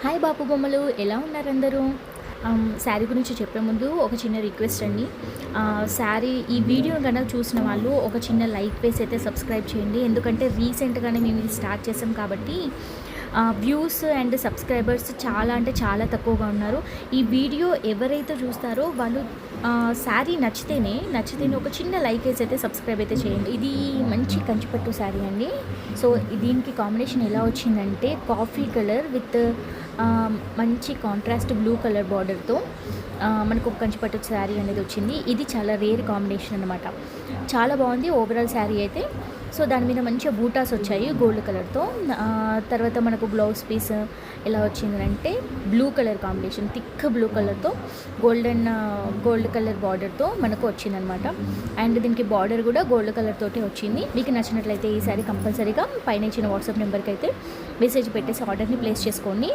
Hi బాపు బొమ్మలు, ఎలా ఉన్నారు అందరూ? శారీ గురించి చెప్పే ముందు ఒక చిన్న రిక్వెస్ట్ అండి. శారీ ఈ వీడియో కనుక చూసిన వాళ్ళు ఒక చిన్న లైక్ వేసి అయితే సబ్స్క్రైబ్ చేయండి. ఎందుకంటే రీసెంట్గానే మేము ఇది స్టార్ట్ చేసాం కాబట్టి వ్యూస్ అండ్ సబ్స్క్రైబర్స్ చాలా అంటే చాలా తక్కువగా ఉన్నారు. ఈ వీడియో ఎవరైతే చూస్తారో వాళ్ళు శారీ నచ్చితేనే ఒక చిన్న లైక్ వేసి అయితే సబ్స్క్రైబ్ అయితే చేయండి. ఇది మంచి కంచిపట్టు శారీ అండి. సో దీనికి కాంబినేషన్ ఎలా వచ్చిందంటే కాఫీ కలర్ విత్ మంచి కాంట్రాస్ట్ బ్లూ కలర్ బార్డర్తో మనకు ఒక కంచిపట్టు శారీ అనేది వచ్చింది. ఇది చాలా రేర్ కాంబినేషన్ అనమాట. చాలా బాగుంది ఓవరాల్ శారీ అయితే. సో దాని మీద మంచిగా బూటాస్ వచ్చాయి గోల్డ్ కలర్తో. తర్వాత మనకు బ్లౌజ్ పీస్ ఎలా వచ్చిందంటే blue colour combination, thick blue కలర్తో గోల్డ్ కలర్ బార్డర్తో మనకు వచ్చిందనమాట. అండ్ దీనికి బార్డర్ కూడా గోల్డ్ కలర్ తోటే వచ్చింది. మీకు నచ్చినట్లయితే ఈ శారీ కంపల్సరీగా పైన ఇచ్చిన వాట్సాప్ నెంబర్కి అయితే మెసేజ్ పెట్టేసి ఆర్డర్ని ప్లేస్ చేసుకోండి.